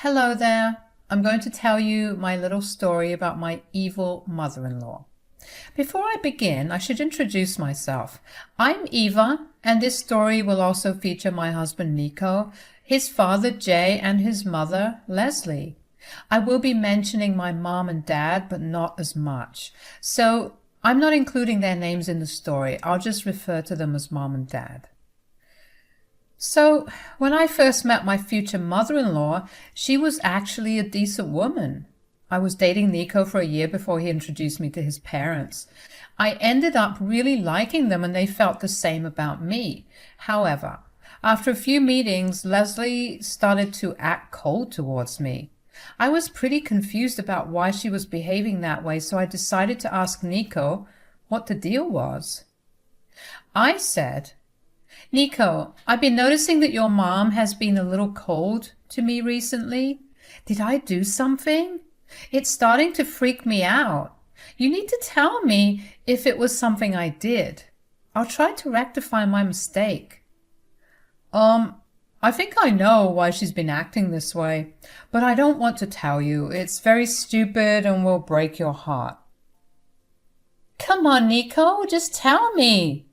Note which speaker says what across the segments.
Speaker 1: Hello there. I'm going to tell you my little story about my evil mother-in-law. Before I begin, I should introduce myself. I'm Eva, and this story will also feature my husband Nico, his father Jay, and his mother Leslie. I will be mentioning my mom and dad, but not as much. So I'm not including their names in the story. I'll just refer to them as mom and dad. So, when I first met my future mother-in-law, she was actually a decent woman. I was dating Nico for a year before he introduced me to his parents. I ended up really liking them and they felt the same about me. However, after a few meetings, Leslie started to act cold towards me. I was pretty confused about why she was behaving that way, so I decided to ask Nico what the deal was. I said, "Nico, I've been noticing that your mom has been a little cold to me recently. Did I do something? It's starting to freak me out. You need to tell me if it was something I did. I'll try to rectify my mistake." I think I know why she's been acting this way, but I don't want to tell you. It's very stupid and will break your heart. Come on, Nico, just tell me.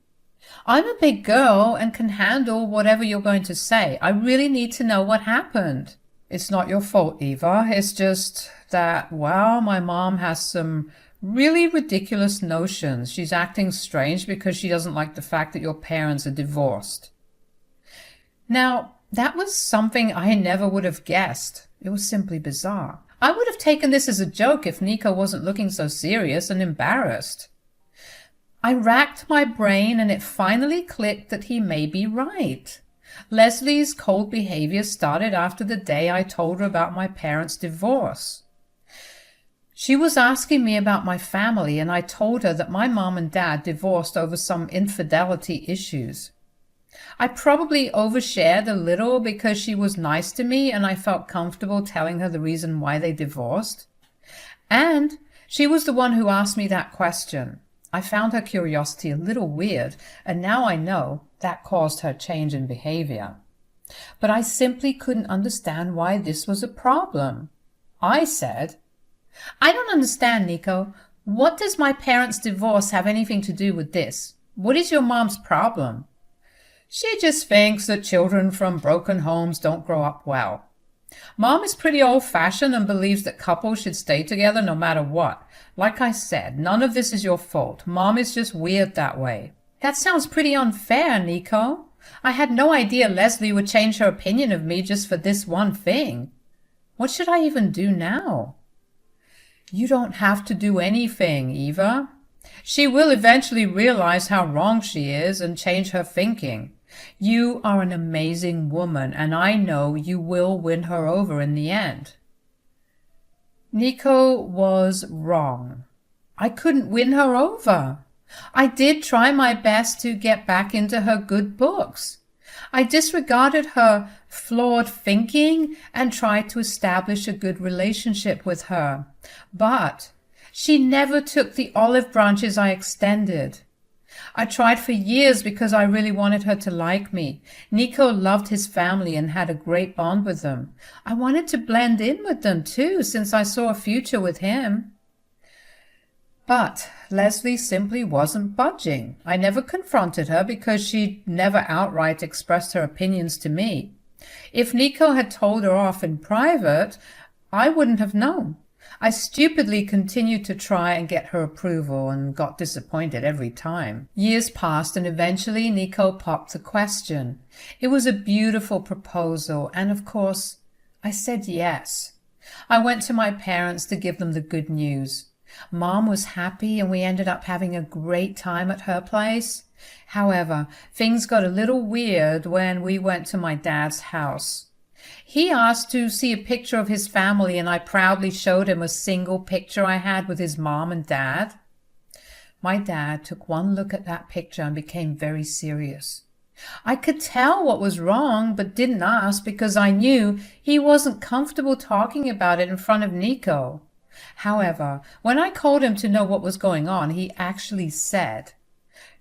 Speaker 1: I'm a big girl and can handle whatever you're going to say. I really need to know what happened. It's not your fault, Eva. It's just that, well, my mom has some really ridiculous notions. She's acting strange because she doesn't like the fact that your parents are divorced. Now, that was something I never would have guessed. It was simply bizarre. I would have taken this as a joke if Nico wasn't looking so serious and embarrassed. I racked my brain and it finally clicked that he may be right. Leslie's cold behavior started after the day I told her about my parents' divorce. She was asking me about my family and I told her that my mom and dad divorced over some infidelity issues. I probably overshared a little because she was nice to me and I felt comfortable telling her the reason why they divorced. And she was the one who asked me that question. I found her curiosity a little weird, and now I know that caused her change in behavior. But I simply couldn't understand why this was a problem. I said, "I don't understand, Nico. What does my parents' divorce have anything to do with this? What is your mom's problem?" "She just thinks that children from broken homes don't grow up well. Mom is pretty old-fashioned and believes that couples should stay together no matter what. Like I said, none of this is your fault. Mom is just weird that way." "That sounds pretty unfair, Nico. I had no idea Leslie would change her opinion of me just for this one thing. What should I even do now?" "You don't have to do anything, Eva. She will eventually realize how wrong she is and change her thinking. You are an amazing woman, and I know you will win her over in the end." Nico was wrong. I couldn't win her over. I did try my best to get back into her good books. I disregarded her flawed thinking and tried to establish a good relationship with her. But she never took the olive branches I extended. I tried for years because I really wanted her to like me. Nico loved his family and had a great bond with them. I wanted to blend in with them too, since I saw a future with him. But Leslie simply wasn't budging. I never confronted her because she never outright expressed her opinions to me. If Nico had told her off in private, I wouldn't have known. I stupidly continued to try and get her approval and got disappointed every time. Years passed and eventually Nico popped the question. It was a beautiful proposal and of course I said yes. I went to my parents to give them the good news. Mom was happy and we ended up having a great time at her place. However, things got a little weird when we went to my dad's house. He asked to see a picture of his family and I proudly showed him a single picture I had with his mom and dad. My dad took one look at that picture and became very serious. I could tell what was wrong but didn't ask because I knew he wasn't comfortable talking about it in front of Nico. However, when I called him to know what was going on, he actually said,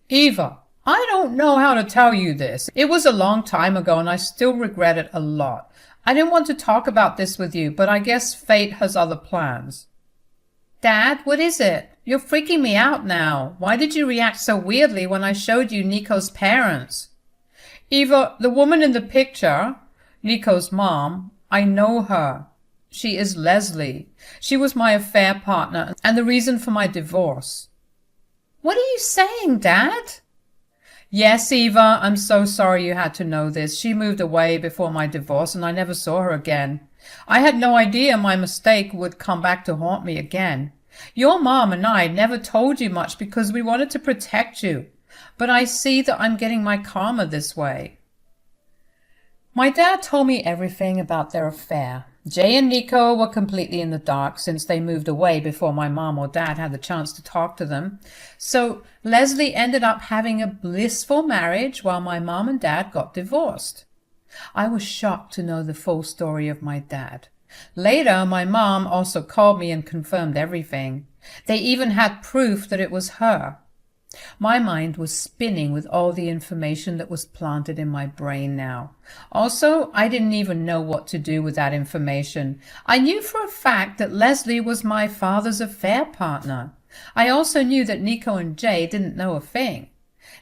Speaker 1: "Eva, I don't know how to tell you this. It was a long time ago and I still regret it a lot. I didn't want to talk about this with you, but I guess fate has other plans. Dad, what is it? You're freaking me out now. Why did you react so weirdly when I showed you Nico's parents? Eva, the woman in the picture, Nico's mom, I know her. She is Leslie. She was my affair partner and the reason for my divorce. What are you saying, Dad? Yes, Eva, I'm so sorry you had to know this. She moved away before my divorce and I never saw her again. I had no idea my mistake would come back to haunt me again. Your mom and I never told you much because we wanted to protect you. But I see that I'm getting my karma this way. My dad told me everything about their affair. Jay and Nico were completely in the dark since they moved away before my mom or dad had the chance to talk to them. So Leslie ended up having a blissful marriage while my mom and dad got divorced. I was shocked to know the full story of my dad. Later, my mom also called me and confirmed everything. They even had proof that it was her. My mind was spinning with all the information that was planted in my brain now. Also, I didn't even know what to do with that information. I knew for a fact that Leslie was my father's affair partner. I also knew that Nico and Jay didn't know a thing.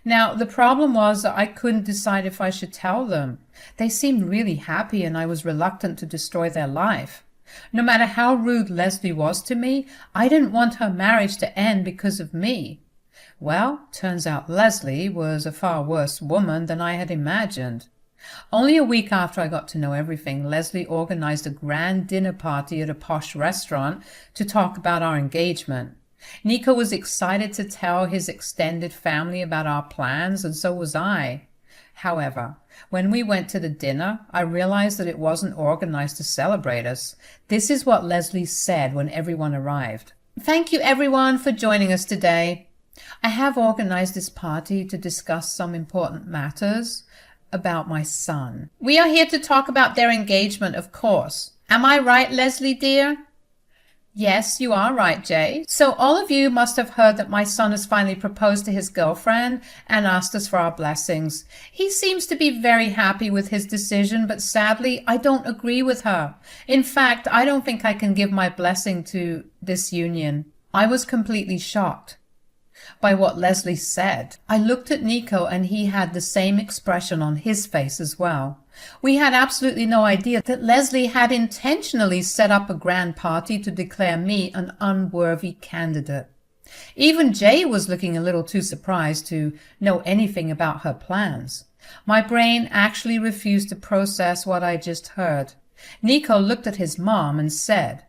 Speaker 1: Now, the problem was that I couldn't decide if I should tell them. They seemed really happy and I was reluctant to destroy their life. No matter how rude Leslie was to me, I didn't want her marriage to end because of me. Well, turns out Leslie was a far worse woman than I had imagined. Only a week after I got to know everything, Leslie organized a grand dinner party at a posh restaurant to talk about our engagement. Nico was excited to tell his extended family about our plans, and so was I. However, when we went to the dinner, I realized that it wasn't organized to celebrate us. This is what Leslie said when everyone arrived. Thank you everyone for joining us today. I have organized this party to discuss some important matters about my son. We are here to talk about their engagement, of course. Am I right, Leslie dear? Yes, you are right, Jay. So all of you must have heard that my son has finally proposed to his girlfriend and asked us for our blessings. He seems to be very happy with his decision, but sadly, I don't agree with her. In fact, I don't think I can give my blessing to this union. I was completely shocked by what Leslie said. I looked at Nico and he had the same expression on his face as well. We had absolutely no idea that Leslie had intentionally set up a grand party to declare me an unworthy candidate. Even Jay was looking a little too surprised to know anything about her plans. My brain actually refused to process what I just heard. Nico looked at his mom and said,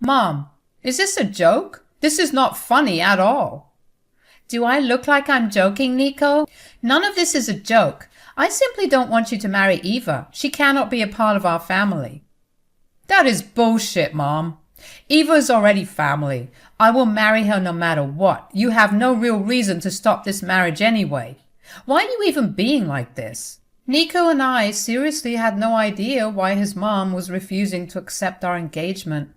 Speaker 1: "Mom, is this a joke? This is not funny at all." Do I look like I'm joking, Nico? None of this is a joke. I simply don't want you to marry Eva. She cannot be a part of our family. That is bullshit, Mom. Eva is already family. I will marry her no matter what. You have no real reason to stop this marriage anyway. Why are you even being like this? Nico and I seriously had no idea why his mom was refusing to accept our engagement.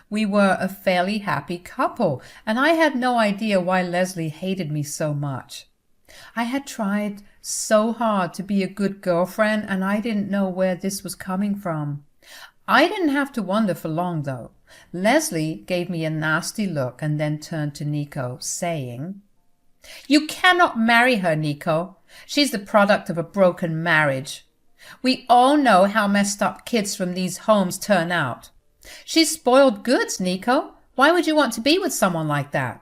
Speaker 1: We were a fairly happy couple, and I had no idea why Leslie hated me so much. I had tried so hard to be a good girlfriend, and I didn't know where this was coming from. I didn't have to wonder for long, though. Leslie gave me a nasty look and then turned to Nico, saying, "You cannot marry her, Nico. She's the product of a broken marriage. We all know how messed up kids from these homes turn out. She's spoiled goods, Nico. Why would you want to be with someone like that?"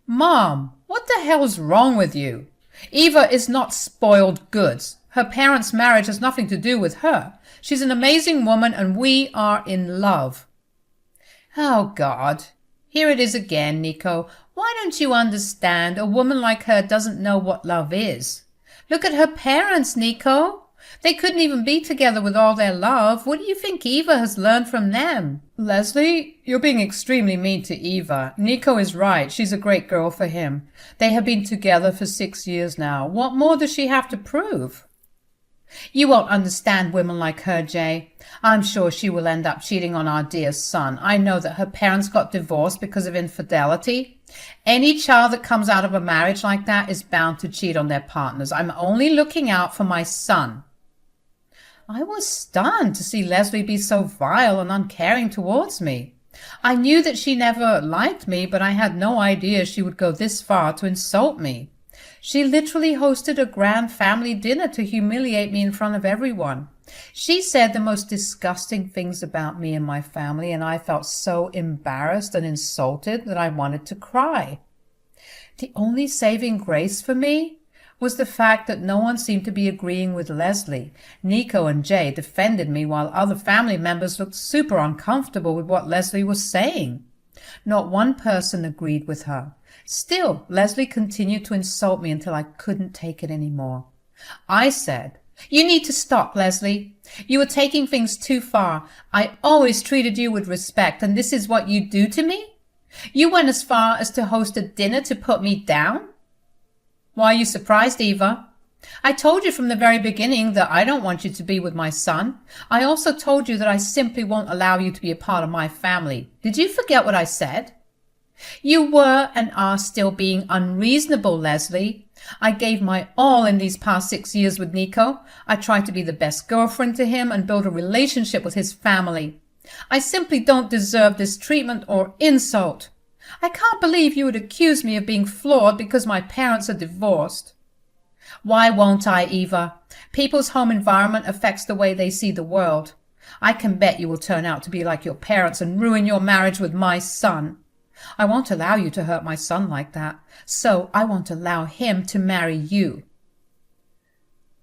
Speaker 1: Mom, what the hell's wrong with you? Eva is not spoiled goods. Her parents' marriage has nothing to do with her. She's an amazing woman and we are in love. Oh, God. Here it is again, Nico. Why don't you understand? A woman like her doesn't know what love is. Look at her parents, Nico. They couldn't even be together with all their love. What do you think Eva has learned from them? Leslie, you're being extremely mean to Eva. Nico is right. She's a great girl for him. They have been together for 6 years now. What more does she have to prove? You won't understand women like her, Jay. I'm sure she will end up cheating on our dear son. I know that her parents got divorced because of infidelity. Any child that comes out of a marriage like that is bound to cheat on their partners. I'm only looking out for my son. I was stunned to see Leslie be so vile and uncaring towards me. I knew that she never liked me, but I had no idea she would go this far to insult me. She literally hosted a grand family dinner to humiliate me in front of everyone. She said the most disgusting things about me and my family, and I felt so embarrassed and insulted that I wanted to cry. The only saving grace for me was the fact that no one seemed to be agreeing with Leslie. Nico and Jay defended me while other family members looked super uncomfortable with what Leslie was saying. Not one person agreed with her. Still, Leslie continued to insult me until I couldn't take it anymore. I said, "You need to stop, Leslie. You are taking things too far. I always treated you with respect, and this is what you do to me? You went as far as to host a dinner to put me down?" "Why are you surprised, Eva? I told you from the very beginning that I don't want you to be with my son. I also told you that I simply won't allow you to be a part of my family. Did you forget what I said?" "You were and are still being unreasonable, Leslie. I gave my all in these past 6 years with Nico. I tried to be the best girlfriend to him and build a relationship with his family. I simply don't deserve this treatment or insult. I can't believe you would accuse me of being flawed because my parents are divorced." "Why won't I, Eva? People's home environment affects the way they see the world. I can bet you will turn out to be like your parents and ruin your marriage with my son. I won't allow you to hurt my son like that, so I won't allow him to marry you."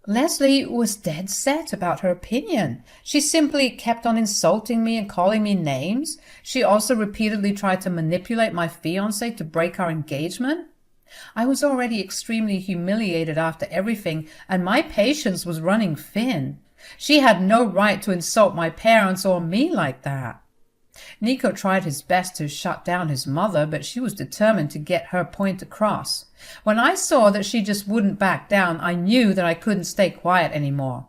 Speaker 1: Leslie was dead set about her opinion. She simply kept on insulting me and calling me names. She also repeatedly tried to manipulate my fiancé to break our engagement. I was already extremely humiliated after everything, and my patience was running thin. She had no right to insult my parents or me like that. Nico tried his best to shut down his mother, but she was determined to get her point across. When I saw that she just wouldn't back down, I knew that I couldn't stay quiet anymore.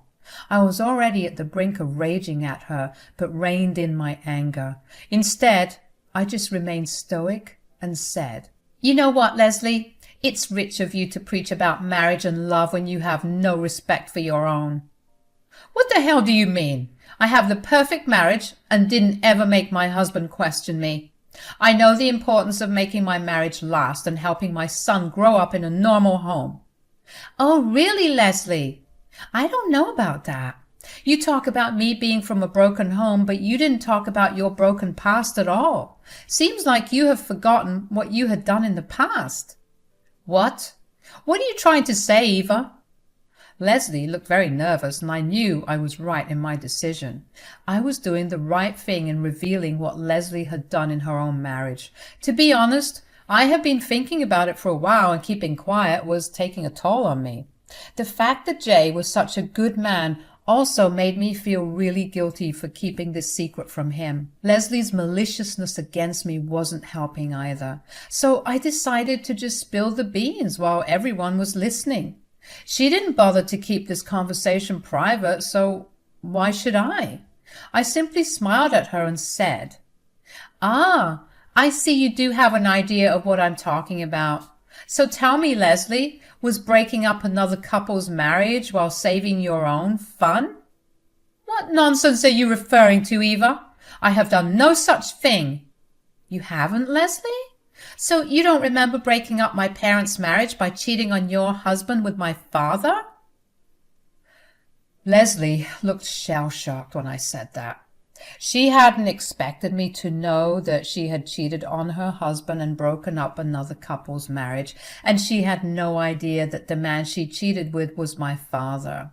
Speaker 1: I was already at the brink of raging at her, but reined in my anger. Instead, I just remained stoic and said, "You know what, Leslie? It's rich of you to preach about marriage and love when you have no respect for your own." "What the hell do you mean? I have the perfect marriage and didn't ever make my husband question me. I know the importance of making my marriage last and helping my son grow up in a normal home." "Oh, really, Leslie? I don't know about that. You talk about me being from a broken home, but you didn't talk about your broken past at all. Seems like you have forgotten what you had done in the past." "What? What are you trying to say, Eva?" Leslie looked very nervous, and I knew I was right in my decision. I was doing the right thing in revealing what Leslie had done in her own marriage. To be honest, I had been thinking about it for a while, and keeping quiet was taking a toll on me. The fact that Jay was such a good man also made me feel really guilty for keeping this secret from him. Leslie's maliciousness against me wasn't helping either, so I decided to just spill the beans while everyone was listening. She didn't bother to keep this conversation private, so why should I? I simply smiled at her and said, "Ah, I see you do have an idea of what I'm talking about. So tell me, Leslie, was breaking up another couple's marriage while saving your own fun?" "What nonsense are you referring to, Eva? I have done no such thing." "You haven't, Leslie? So you don't remember breaking up my parents' marriage by cheating on your husband with my father?" Leslie looked shell-shocked when I said that. She hadn't expected me to know that she had cheated on her husband and broken up another couple's marriage, and she had no idea that the man she cheated with was my father.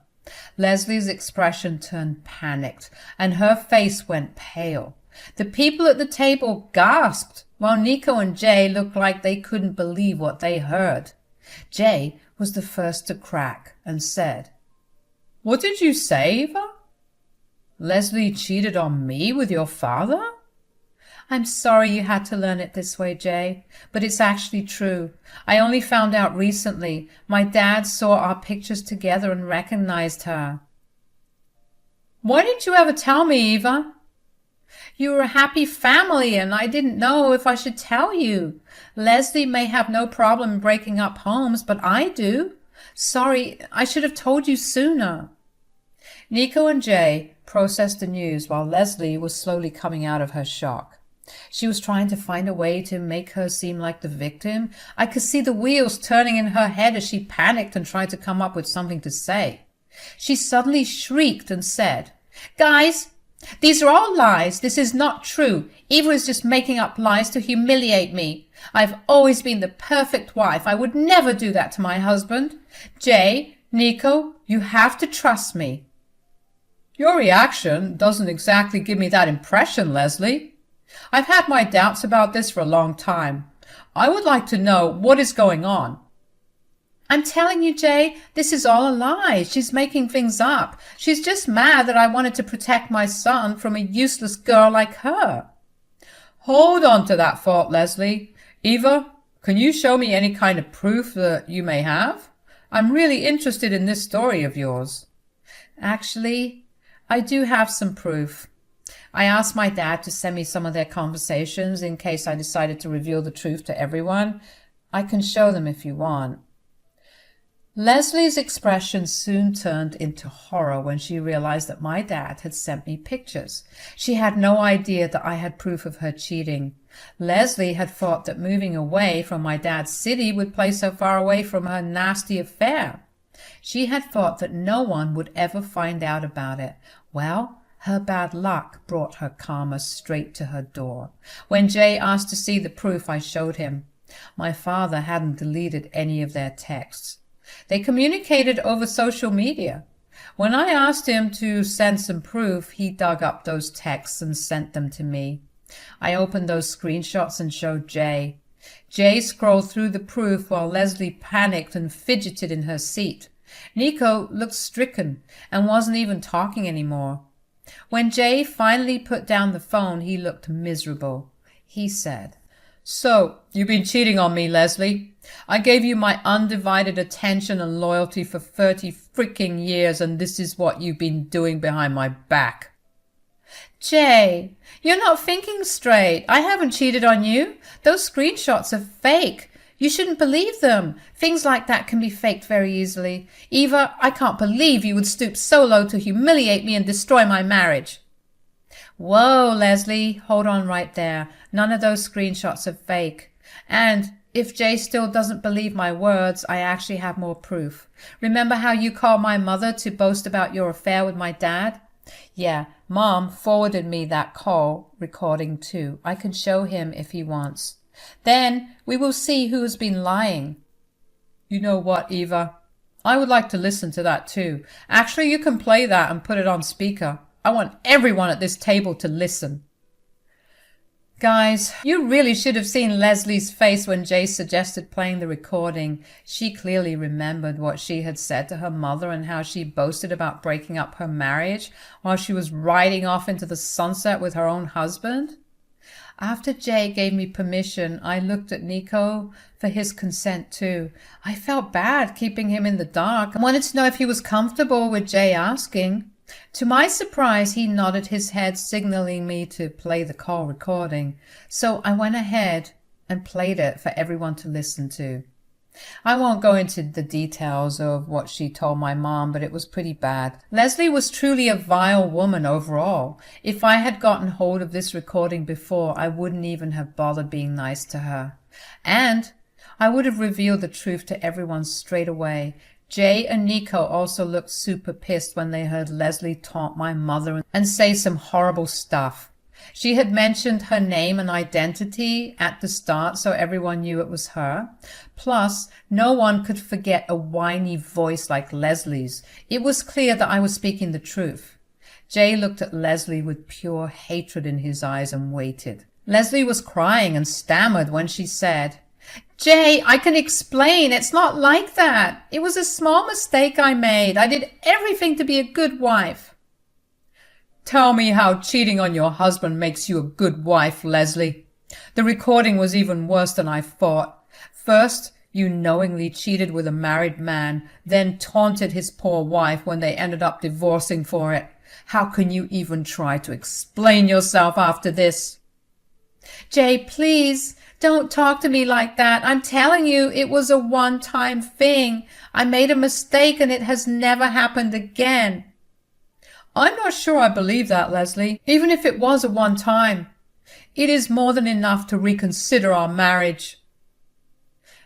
Speaker 1: Leslie's expression turned panicked, and her face went pale. The people at the table gasped, while Nico and Jay looked like they couldn't believe what they heard. Jay was the first to crack and said, "What did you say, Eva? Leslie cheated on me with your father?" "I'm sorry you had to learn it this way, Jay, but it's actually true. I only found out recently. My dad saw our pictures together and recognized her." "Why didn't you ever tell me, Eva?" "You were a happy family, and I didn't know if I should tell you. Leslie may have no problem breaking up homes, but I do. Sorry, I should have told you sooner." Nico and Jay processed the news while Leslie was slowly coming out of her shock. She was trying to find a way to make her seem like the victim. I could see the wheels turning in her head as she panicked and tried to come up with something to say. She suddenly shrieked and said, "Guys, these are all lies. This is not true. Eva is just making up lies to humiliate me. I've always been the perfect wife. I would never do that to my husband. Jay, Nico, you have to trust me." "Your reaction doesn't exactly give me that impression, Leslie. I've had my doubts about this for a long time. I would like to know what is going on." "I'm telling you, Jay, this is all a lie. She's making things up. She's just mad that I wanted to protect my son from a useless girl like her." "Hold on to that thought, Leslie. Eva, can you show me any kind of proof that you may have? I'm really interested in this story of yours." "Actually, I do have some proof. I asked my dad to send me some of their conversations in case I decided to reveal the truth to everyone. I can show them if you want." Leslie's expression soon turned into horror when she realized that my dad had sent me pictures. She had no idea that I had proof of her cheating. Leslie had thought that moving away from my dad's city would place her far away from her nasty affair. She had thought that no one would ever find out about it. Well, her bad luck brought her karma straight to her door. When Jay asked to see the proof, I showed him. My father hadn't deleted any of their texts. They communicated over social media. When I asked him to send some proof, he dug up those texts and sent them to me. I opened those screenshots and showed Jay. Jay scrolled through the proof while Leslie panicked and fidgeted in her seat. Nico looked stricken and wasn't even talking anymore. When Jay finally put down the phone, he looked miserable. He said, "So, you've been cheating on me, Leslie. I gave you my undivided attention and loyalty for 30 freaking years, and this is what you've been doing behind my back." "Jay, you're not thinking straight. I haven't cheated on you. Those screenshots are fake. You shouldn't believe them. Things like that can be faked very easily. Eva, I can't believe you would stoop so low to humiliate me and destroy my marriage." "Whoa, Leslie, hold on right there. None of those screenshots are fake. And if Jay still doesn't believe my words, I actually have more proof. Remember how you called my mother to boast about your affair with my dad? Yeah, Mom forwarded me that call recording too. I can show him if he wants. Then we will see who has been lying." "You know what, Eva? I would like to listen to that too. Actually, you can play that and put it on speaker. I want everyone at this table to listen." Guys, you really should have seen Leslie's face when Jay suggested playing the recording. She clearly remembered what she had said to her mother and how she boasted about breaking up her marriage while she was riding off into the sunset with her own husband. After Jay gave me permission, I looked at Nico for his consent too. I felt bad keeping him in the dark and wanted to know if he was comfortable with Jay asking. To my surprise, he nodded his head, signaling me to play the call recording. So I went ahead and played it for everyone to listen to. I won't go into the details of what she told my mom, but it was pretty bad. Leslie was truly a vile woman overall. If I had gotten hold of this recording before, I wouldn't even have bothered being nice to her. And I would have revealed the truth to everyone straight away. Jay and Nico also looked super pissed when they heard Leslie taunt my mother and say some horrible stuff. She had mentioned her name and identity at the start, so everyone knew it was her. Plus, no one could forget a whiny voice like Leslie's. It was clear that I was speaking the truth. Jay looked at Leslie with pure hatred in his eyes and waited. Leslie was crying and stammered when she said, "Jay, I can explain. It's not like that. It was a small mistake I made. I did everything to be a good wife." "Tell me how cheating on your husband makes you a good wife, Leslie. The recording was even worse than I thought. First, you knowingly cheated with a married man, then taunted his poor wife when they ended up divorcing for it. How can you even try to explain yourself after this?" "Jay, please, don't talk to me like that. I'm telling you, it was a one-time thing. I made a mistake and it has never happened again." I'm not sure I believe that, Leslie. Even if it was a one time, it is more than enough to reconsider our marriage.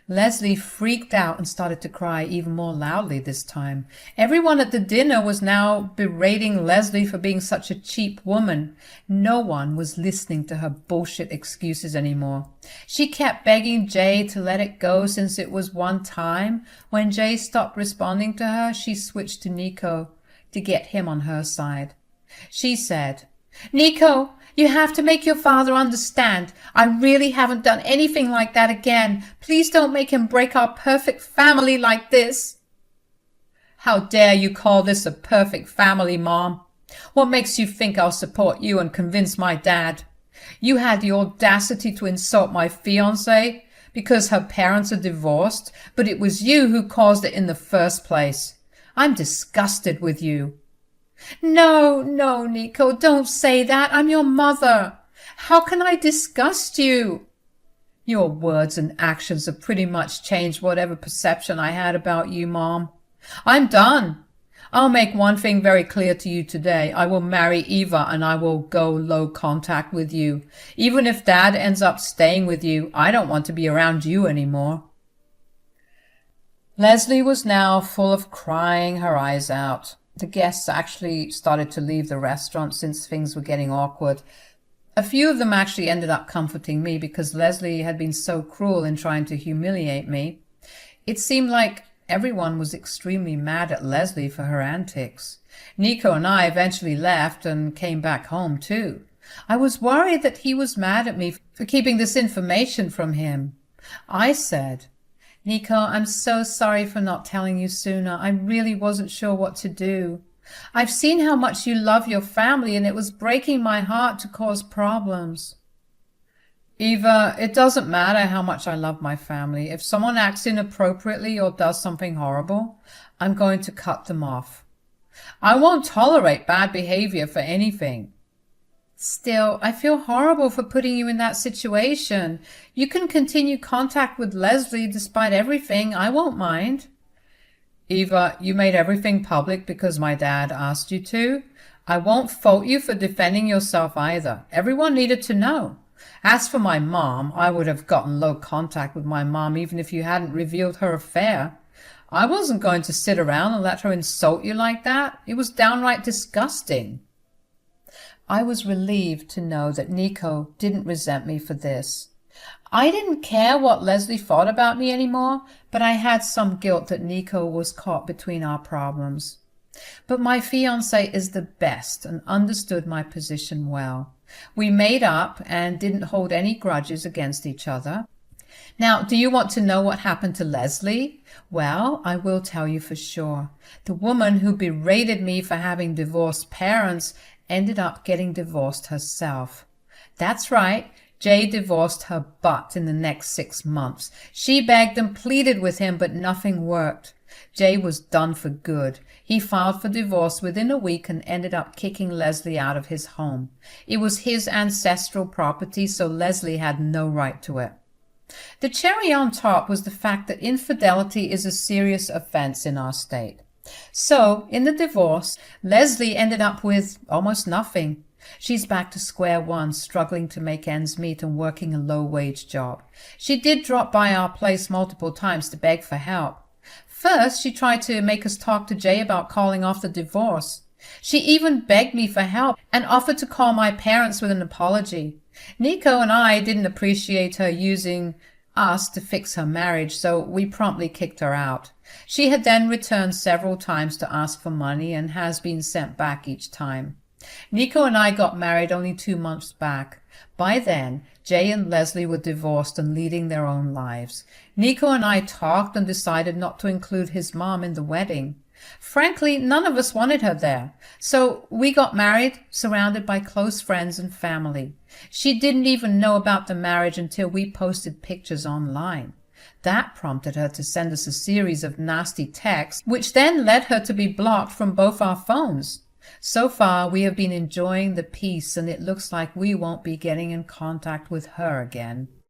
Speaker 1: Leslie freaked out and started to cry even more loudly this time. Everyone at the dinner was now berating Leslie for being such a cheap woman. No one was listening to her bullshit excuses anymore. She kept begging Jay to let it go since it was one time. When Jay stopped responding to her, she switched to Nico to get him on her side. She said, "Nico, you have to make your father understand. I really haven't done anything like that again. Please don't make him break our perfect family like this." "How dare you call this a perfect family, Mom? What makes you think I'll support you and convince my dad? You had the audacity to insult my fiancé because her parents are divorced, but it was you who caused it in the first place. I'm disgusted with you." "No, no, Nico, don't say that. I'm your mother. How can I disgust you?" "Your words and actions have pretty much changed whatever perception I had about you, Mom. I'm done. I'll make one thing very clear to you today. I will marry Eva and I will go low contact with you. Even if Dad ends up staying with you, I don't want to be around you anymore." Leslie was now full of crying her eyes out. The guests actually started to leave the restaurant since things were getting awkward. A few of them actually ended up comforting me because Leslie had been so cruel in trying to humiliate me. It seemed like everyone was extremely mad at Leslie for her antics. Nico and I eventually left and came back home too. I was worried that he was mad at me for keeping this information from him. I said, "Nico, I'm so sorry for not telling you sooner. I really wasn't sure what to do. I've seen how much you love your family and it was breaking my heart to cause problems." "Eva, it doesn't matter how much I love my family. If someone acts inappropriately or does something horrible, I'm going to cut them off. I won't tolerate bad behavior for anything." "Still, I feel horrible for putting you in that situation. You can continue contact with Leslie despite everything. I won't mind." "Eva, you made everything public because my dad asked you to. I won't fault you for defending yourself either. Everyone needed to know. As for my mom, I would have gotten low contact with my mom even if you hadn't revealed her affair. I wasn't going to sit around and let her insult you like that. It was downright disgusting." I was relieved to know that Nico didn't resent me for this. I didn't care what Leslie thought about me anymore, but I had some guilt that Nico was caught between our problems. But my fiancé is the best and understood my position well. We made up and didn't hold any grudges against each other. Now, do you want to know what happened to Leslie? Well, I will tell you for sure. The woman who berated me for having divorced parents ended up getting divorced herself. That's right. Jay divorced her butt in the next 6 months. She begged and pleaded with him, but nothing worked. Jay was done for good. He filed for divorce within a week and ended up kicking Leslie out of his home. It was his ancestral property, so Leslie had no right to it. The cherry on top was the fact that infidelity is a serious offense in our state. So, in the divorce, Leslie ended up with almost nothing. She's back to square one, struggling to make ends meet and working a low-wage job. She did drop by our place multiple times to beg for help. First, she tried to make us talk to Jay about calling off the divorce. She even begged me for help and offered to call my parents with an apology. Nico and I didn't appreciate her using us to fix her marriage, so we promptly kicked her out. She had then returned several times to ask for money and has been sent back each time. Nico and I got married only 2 months back. By then, Jay and Leslie were divorced and leading their own lives. Nico and I talked and decided not to include his mom in the wedding. Frankly, none of us wanted her there, so we got married, surrounded by close friends and family. She didn't even know about the marriage until we posted pictures online. That prompted her to send us a series of nasty texts, which then led her to be blocked from both our phones. So far, we have been enjoying the peace, and it looks like we won't be getting in contact with her again.